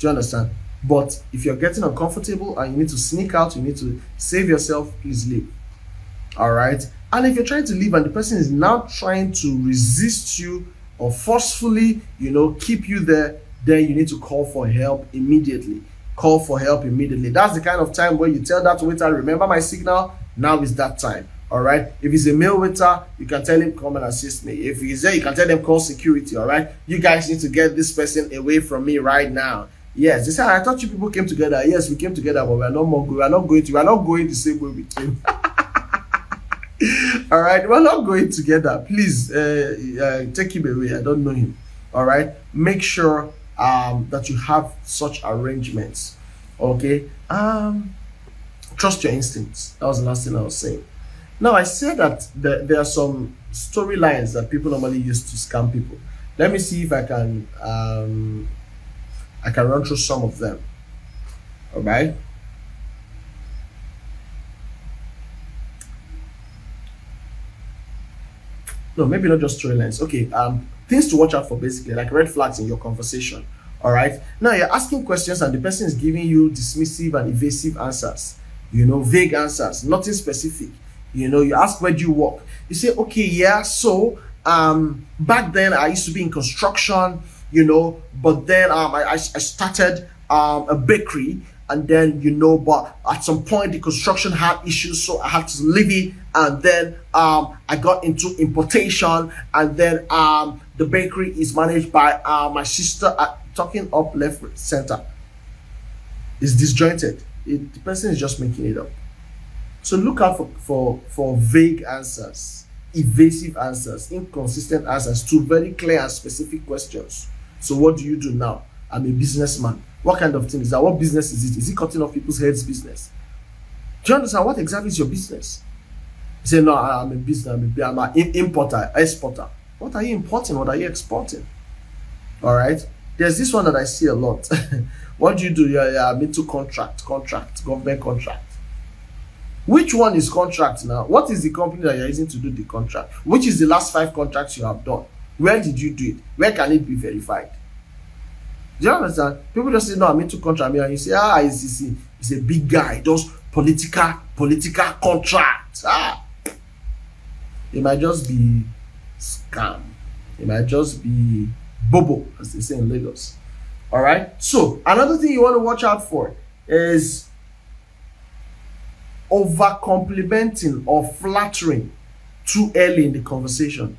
you understand? But if you're getting uncomfortable and you need to sneak out, you need to save yourself, please leave. All right? And if you're trying to leave and the person is now trying to resist you or forcefully, keep you there, then you need to call for help immediately. Call for help immediately. That's the kind of time where you tell that waiter, remember my signal, now is that time. All right. If he's a male waiter, you can tell him, come and assist me. If he's there, you can tell them, call security. All right. You guys need to get this person away from me right now. Yes. They said, I thought you people came together. Yes, we came together, but we are not going the same way we came. All right. We're not going together. Please take him away. I don't know him. All right. Make sure that you have such arrangements. Okay. Trust your instincts. That was the last thing I was saying. Now, I said that there are some storylines that people normally use to scam people. Let me see if I can run through some of them. All right. No, maybe not just throwing lines. Okay, things to watch out for, basically, like red flags in your conversation. All right. Now you're asking questions and the person is giving you dismissive and evasive answers. You know, vague answers, nothing specific. You know, you ask, where do you work? You say, okay, yeah, so back then I used to be in construction, you know, but then I started a bakery, and then, you know, but at some point the construction had issues, so I had to leave it, and then I got into importation, and then the bakery is managed by my sister. Talking up, left, center is disjointed. The person is just making it up. So look out for vague answers, evasive answers, inconsistent answers to very clear and specific questions. So what do you do now? I'm a businessman. What kind of thing is that? What business is it? Is it cutting off people's heads business? Do you understand what exactly is your business? You say, no, I'm a business, I'm an importer, exporter. What are you importing? What are you exporting? All right. There's this one that I see a lot. What do you do? Yeah, I'm into contract, government contract. Which one is contract now? What is the company that you're using to do the contract? Which is the last 5 contracts you have done? Where did you do it? Where can it be verified? Do you understand? People just say, no, I'm into contract. And you say, he's a big guy, does political contracts. It might just be scam. It might just be bobo, as they say in Lagos. All right. So another thing you want to watch out for is over complimenting or flattering too early in the conversation.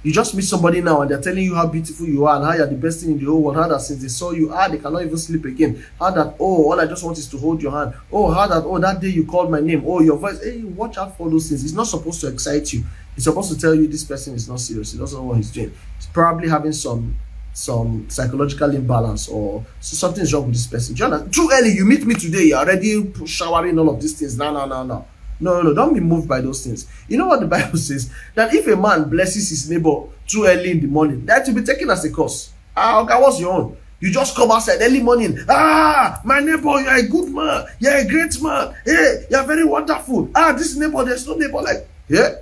You just meet somebody now and they're telling you how beautiful you are and how you're the best thing in the whole world. How that since they saw you, they cannot even sleep again. How that, all I just want is to hold your hand. How that, that day you called my name. Your voice. Hey, watch out for those things. It's not supposed to excite you. It's supposed to tell you this person is not serious. He doesn't know what he's doing. He's probably having some psychological imbalance, or something's wrong with this person. Do you understand? Too early, you meet me today, you're already showering all of these things. No, don't be moved by those things. You know what the Bible says? That if a man blesses his neighbor too early in the morning, that will be taken as a curse. Okay, what's your own? You just come outside early morning. My neighbor, you're a good man. You're a great man. Hey, you're very wonderful. This neighbor, there's no neighbor like, yeah.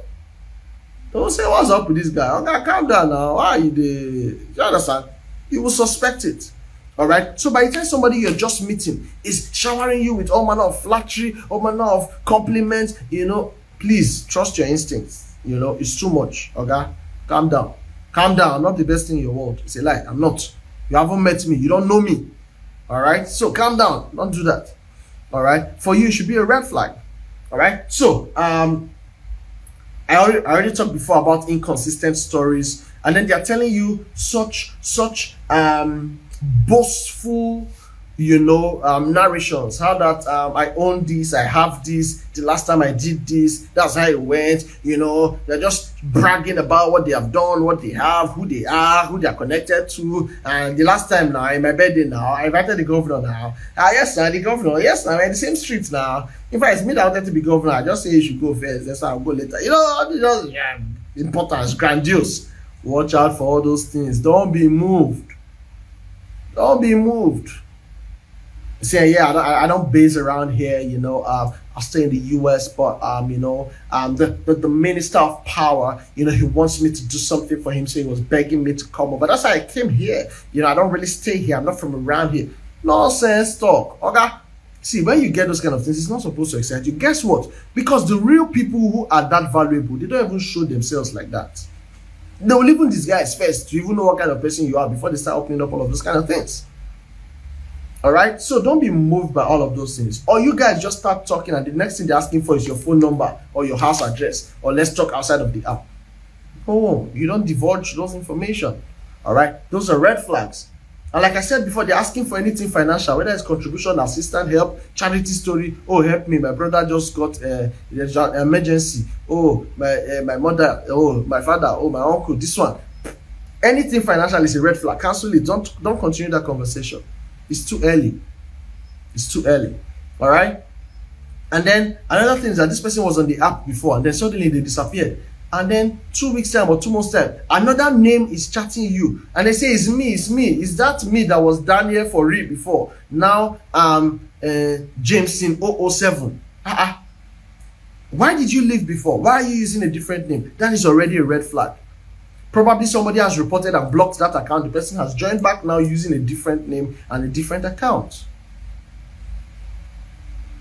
Don't say, what's up with this guy? Okay, calm down now. Why are you there? You understand? You will suspect it. All right. So by the time somebody you're just meeting is showering you with all manner of flattery, all manner of compliments, please trust your instincts. It's too much. Okay, calm down. Calm down. I'm not the best thing in your world. It's a lie. I'm not. You haven't met me. You don't know me. All right. So calm down. Don't do that. All right. For you, it should be a red flag. All right. So I already talked before about inconsistent stories, and then they're telling you such boastful, narrations. How that I own this, I have this, the last time I did this, that's how it went. They're just bragging about what they have done, what they have, who they are connected to. And the last time now, in my birthday now, I invited the governor now. Yes, sir, the governor. Yes, sir, we're in the same streets now. If it's me that wanted to be governor, I just say you should go first. That's how I'll go later. Just importance, grandiose. Watch out for all those things. Don't be moved. Don't be moved. Say, I don't base around here, I stay in the US, but the minister of power, he wants me to do something for him, so he was begging me to come over. That's how I came here. I don't really stay here. I'm not from around here. Nonsense talk. Okay. See, when you get those kind of things, it's not supposed to excite you. Guess what? Because the real people who are that valuable, they don't even show themselves like that. They will even disguise first to even know what kind of person you are before they start opening up all of those kind of things. All right, so don't be moved by all of those things. Or you guys just start talking and the next thing they're asking for is your phone number or your house address, or let's talk outside of the app. You don't divulge those information. All right, those are red flags. And like I said before, they're asking for anything financial, whether it's contribution, assistance, help, charity story. Help me, my brother just got an emergency. My mother, my father, my uncle, this one. Anything financial is a red flag. Cancel it. Don't continue that conversation. It's too early. It's too early. All right. And then another thing is that this person was on the app before, and then suddenly they disappeared. And then 2 weeks time or 2 months time, another name is chatting you, and they say it's me. Is that me that was Daniel for real before? Now Jameson 007. Why did you leave before? Why are you using a different name? That is already a red flag. Probably somebody has reported and blocked that account. The person has joined back now using a different name and a different account.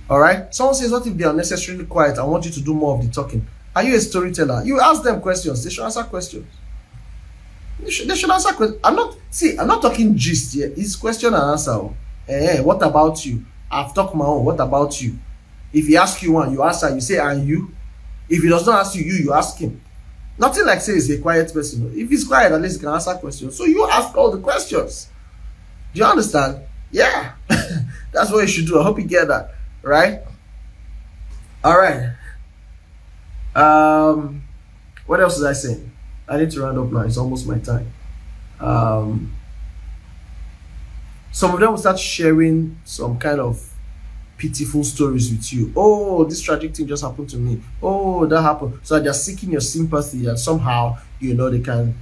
All right. Someone says, what if they are unnecessarily quiet? I want you to do more of the talking. Are you a storyteller? You ask them questions. They should answer questions. They should answer questions. I'm not talking gist here. It's question and answer. What about you? I've talked my own. What about you? If he asks you one, you answer. You say, and you? If he does not ask you, you ask him. Nothing like say he's a quiet person. If he's quiet, at least he can answer questions. So you ask all the questions. Do you understand? Yeah. That's what you should do. I hope you get that. Right? All right. What else was I saying? I need to round up now. It's almost my time. Some of them will start sharing some kind of pitiful stories with you. Oh, this tragic thing just happened to me. Oh, that happened. So they're seeking your sympathy, and somehow, you know, they can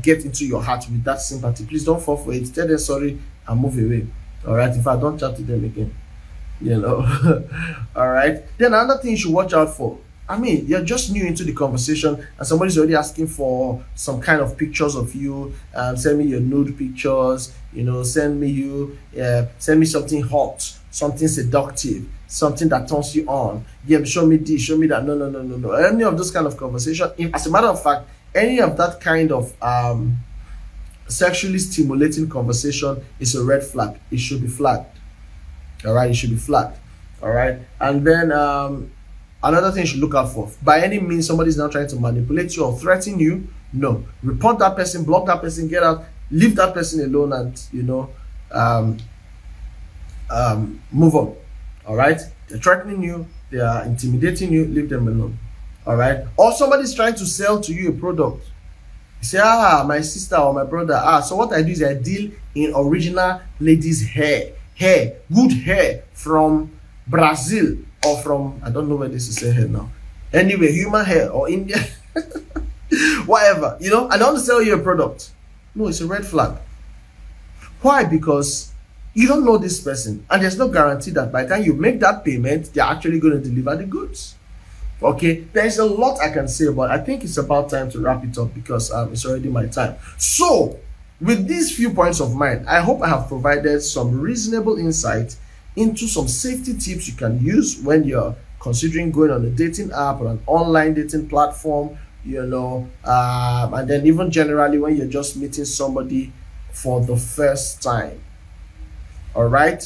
get into your heart with that sympathy. Please don't fall for it. Tell them sorry and move away. All right. If I don't chat to them again, you know. All right. Then another thing you should watch out for. I mean, you're just new into the conversation and somebody's already asking for some kind of pictures of you. Send me your nude pictures, you know, send me something hot, something seductive, something that turns you on. Yeah, show me this, show me that. No. Any of those kind of conversation. As a matter of fact, any of that kind of sexually stimulating conversation is a red flag. It should be flagged. All right, it should be flagged. All right, and then another thing you should look out for. By any means, somebody is now trying to manipulate you or threaten you. No, report that person, block that person, get out, leave that person alone, and you know, move on. All right, they're threatening you, they are intimidating you, leave them alone. All right, or somebody's trying to sell to you a product. You say, my sister or my brother. So what I do is I deal in original ladies' hair, good hair from Brazil. Or from, I don't know where this is said here now. Anyway, human hair or India, whatever, you know, and I want to sell you a product. No, it's a red flag. Why? Because you don't know this person, and there's no guarantee that by the time you make that payment, they're actually going to deliver the goods. Okay, there's a lot I can say, but I think it's about time to wrap it up because it's already my time. So, with these few points of mine, I hope I have provided some reasonable insight into some safety tips you can use when you're considering going on a dating app or an online dating platform, you know, and then even generally when you're just meeting somebody for the first time. All right.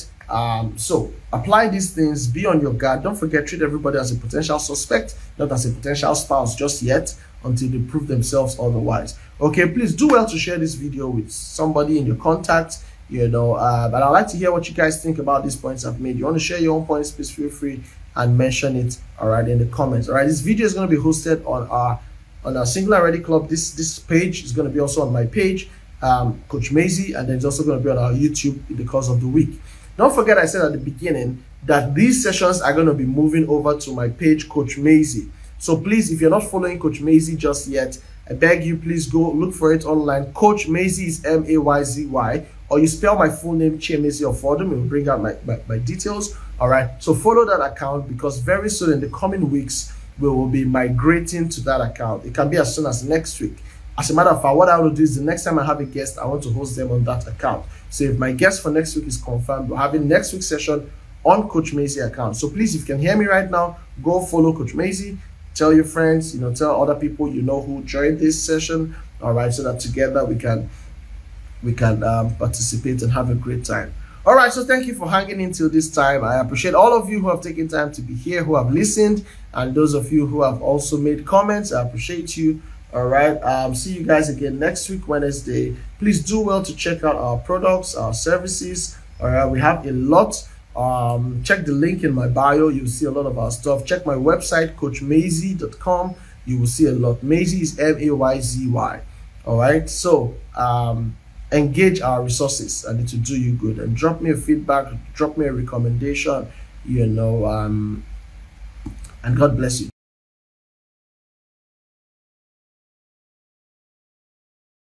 So apply these things, be on your guard. Don't forget, treat everybody as a potential suspect, not as a potential spouse just yet until they prove themselves otherwise. Okay, please do well to share this video with somebody in your contacts. You know, but I'd like to hear what you guys think about these points I've made. You want to share your own points, please feel free and mention it, all right, in the comments. All right, this video is going to be hosted on our Single and Ready Club. This page is going to be also on my page, Coach Maisie, and then it's also going to be on our YouTube in the course of the week. Don't forget, I said at the beginning that these sessions are going to be moving over to my page, Coach Maisie. So please, if you're not following Coach Maisie just yet, I beg you, please go look for it online. Coach Maisie is M-A-Y-Z-Y. Or you spell my full name, Chiemezi or Fordham, it will bring out my details. All right, so follow that account because very soon in the coming weeks, we will be migrating to that account. It can be as soon as next week. As a matter of fact, what I will do is the next time I have a guest, I want to host them on that account. So if my guest for next week is confirmed, we're having next week's session on Coach Maisie account. So please, if you can hear me right now, go follow Coach Maisie. Tell your friends, you know, tell other people you know who joined this session. All right, so that together we can participate and have a great time. All right, so thank you for hanging in till this time. I appreciate all of you who have taken time to be here, who have listened, and those of you who have also made comments. I appreciate you. All right, see you guys again next week, Wednesday. Please do well to check out our products, our services. All right, we have a lot. Check the link in my bio. You'll see a lot of our stuff. Check my website, coachmaisie.com. You will see a lot. Maisie is M-A-Y-Z-Y. All right, so engage our resources and it will do you good, and drop me a feedback, drop me a recommendation, you know, and God bless you.